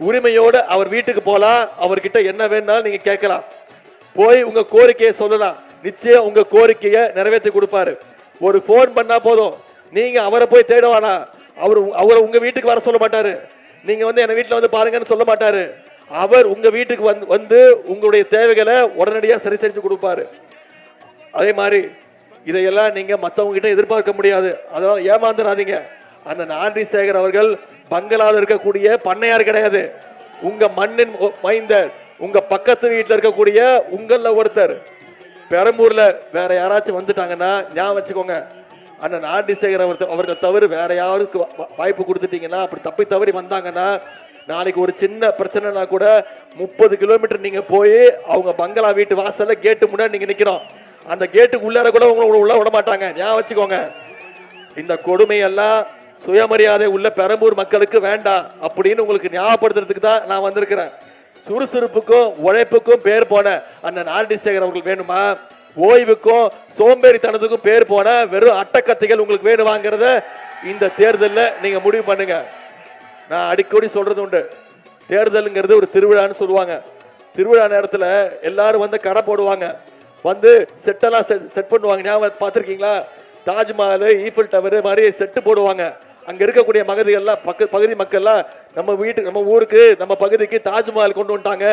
உரிமையோட அவர் வீட்டுக்கு போலாம். அவர்கிட்ட என்ன வேணாலும் நீங்க கேட்கலாம். போய் உங்க கோரிக்கையை சொல்லலாம். நிச்சயம் உங்க கோரிக்கையை நிறைவேற்றி கொடுப்பாரு. ஒரு போன் பண்ணா போதும். நீங்க அவரை போய் தேடுவானா? அவரை உங்க வீட்டுக்கு வர சொல்ல மாட்டாரு. நீங்க என் வீட்டுல பாருங்கன்னு சொல்ல மாட்டாரு. அவர் உங்க வீட்டுக்கு வந்து உங்களுடைய தேவைகளை உடனடியாக சரி செஞ்சு கொடுப்பாரு. அதே மாதிரி இதையெல்லாம் நீங்க மற்றவங்க கிட்ட எதிர்பார்க்க முடியாது. அதனால ஏமாந்துடாதீங்க. அண்ணன் ஆண்ட்ரி சேகர் அவர்கள் பங்களாவில் இருக்கக்கூடிய பண்ணையார் கிடையாது. உங்க மண்ணின் மைந்தர். உங்க பக்கத்து வீட்டில் இருக்கக்கூடிய உங்கள ஒருத்தர். பெரம்பூர்ல வேற யாராச்சும் வந்துட்டாங்கன்னா ஞாபகம் வச்சுக்கோங்க, அண்ணன் ஆண்ட்ரி சேகர் அவர்கள் தவிர வேற யாருக்கு வாய்ப்பு கொடுத்துட்டீங்கன்னா, அப்படி தப்பி தவறி வந்தாங்கன்னா, நாளைக்கு ஒரு சின்ன பிரச்சனைனா கூட 30 கிலோமீட்டர் நீங்க போய் அவங்க பங்களா வீட்டு வாசல்ல கேட்டு முன்னாடி நீங்க நிக்கிறோம். அந்த கேட்டுக்கு உள்ளார கூட உங்களை உள்ள விட மாட்டாங்க. ஞாபகம் வச்சுக்கோங்க. இந்த கொடுமையெல்லாம் சுயமரியாதை உள்ள பெரம்பூர் மக்களுக்கு வேண்டாம் அப்படின்னு உங்களுக்கு ஞாபகப்படுத்துறதுக்கு தான் நான் வந்திருக்கிறேன். சுறுசுறுப்புக்கும் உழைப்புக்கும் பேர் போன அண்ணன் ஆண்ட்ரி சேகர் அவர்கள் வேணுமா? ஓய்வுக்கும் சோம்பேறித்தனத்துக்கும் பேர் போன வெறும் அட்டக்கத்திகள் உங்களுக்கு வேணுமாங்கிறத இந்த தேர்தலில் நீங்க முடிவு பண்ணுங்க. நான் அடிக்கடி சொல்றது உண்டு, தேர்தலுங்கிறது ஒரு திருவிழான்னு சொல்லுவாங்க. திருவிழா நேரத்தில் எல்லாரும் கடை போடுவாங்க, செட்டெல்லாம் செட் பண்ணுவாங்க. ஞாபகம் பார்த்துருக்கீங்களா? தாஜ்மஹால், ஈஃபில் டவர் மாதிரி செட்டு போடுவாங்க. அங்க இருக்கக்கூடிய பகுதி மக்கள்லாம் நம்ம ஊருக்கு நம்ம பகுதிக்கு தாஜ்மஹால் கொண்டு வந்துட்டாங்க,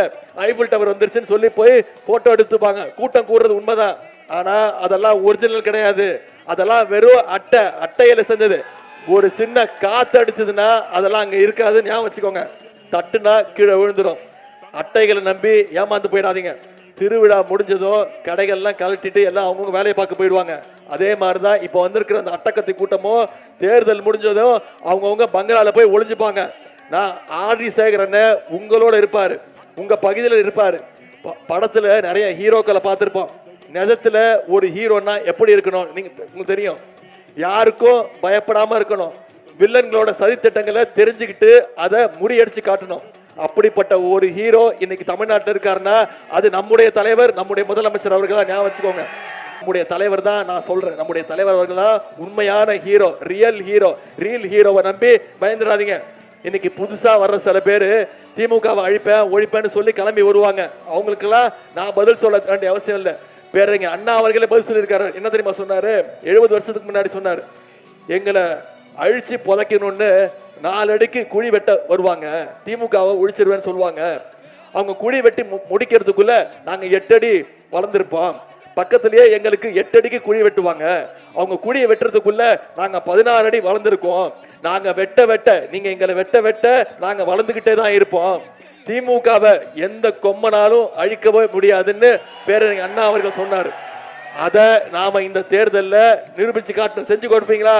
ஐஃபில் டவர் வந்துருச்சுன்னு சொல்லி போய் போட்டோ எடுத்துப்பாங்க. கூட்டம் கூடுறது உண்மைதான். ஆனா அதெல்லாம் ஒரிஜினல் கிடையாது. அதெல்லாம் வெறும் அட்டையில செஞ்சது. ஒரு சின்ன காத்து அடிச்சதுன்னா அதெல்லாம் அங்க இருக்காது. ஞாபகம் வச்சுக்கோங்க. தட்டுனா கீழே விழுந்துடும். அட்டைகளை நம்பி ஏமாந்து போயிடாதீங்க. திருவிழா முடிஞ்சதும் கடைகள்லாம் கழட்டிட்டு எல்லாம் அவங்க வேலையை பார்க்க போயிடுவாங்க. அதே மாதிரிதான் இப்ப வந்திருக்கிற அந்த அட்டக்கத்தி கூட்டமும் தேர்தல் முடிஞ்சதும் அவங்கவுங்க பங்களால போய் ஒளிஞ்சுப்பாங்க. நான் ஆண்ட்ரி சேகர் உங்களோட இருப்பாரு, உங்க பகுதியில் இருப்பாரு. படத்துல நிறைய ஹீரோக்களை பார்த்திருப்போம். நிஜத்துல ஒரு ஹீரோனா எப்படி இருக்கணும் உங்களுக்கு தெரியும். யாருக்கும் பயப்படாம இருக்கணும். வில்லன்களோட சதித்திட்டங்களை தெரிஞ்சுக்கிட்டு அதை முறியடிச்சு காட்டணும். அப்படிப்பட்ட ஒரு ஹீரோ இன்னைக்கு தமிழ்நாட்டில் இருக்காருன்னா அது நம்முடைய தலைவர், நம்முடைய முதலமைச்சர் அவர்கள். ஞாபகம் வச்சுக்கோங்க. நம்முடைய தலைவர் தான். நான் சொல்றேன், நம்முடைய தலைவர் அவர்கள் தான் உண்மையான ஹீரோ, ரியல் ஹீரோவை நம்பி பயந்துடாதீங்க. இன்னைக்கு புதுசா வர்ற சில பேரு திமுகவை ஒழிப்பேன்னு சொல்லி கிளம்பி வருவாங்க. அவங்களுக்கெல்லாம் நான் பதில் சொல்ல வேண்டிய அவசியம் இல்லை. பேரறிஞர் அண்ணா அவர்களே பதில் சொல்லியிருக்காரு. என்ன தெரியுமா சொன்னாரு? 70 வருஷத்துக்கு முன்னாடி சொன்னாரு, எங்களை அழிச்சு புதைக்கணும்னு 4 அடிக்கு குழி வெட்ட வருவாங்க, திமுகவை ஒழிச்சிருவேன்னு சொல்லுவாங்க. அவங்க குழி வெட்டி முடிக்கிறதுக்குள்ள நாங்க 8 அடி வளர்ந்துருப்போம். பக்கத்திலேயே எங்களுக்கு 8 அடிக்கு குழி வெட்டுவாங்க. அவங்க குழியை வெட்டுறதுக்குள்ள நாங்க 16 அடி வளர்ந்துருக்கோம். நாங்க வெட்ட நீங்க எங்களை வெட்ட நாங்க வளர்ந்துகிட்டே தான் இருப்போம். திமுகவை எந்த கொம்மனாலும் அழிக்கவே முடியாதுன்னு பேரறிஞர் அண்ணா அவர்கள் சொன்னார். அதை நாம இந்த தேர்தலில் நிரூபிச்சு காட்ட செஞ்சு கொடுப்பீங்களா?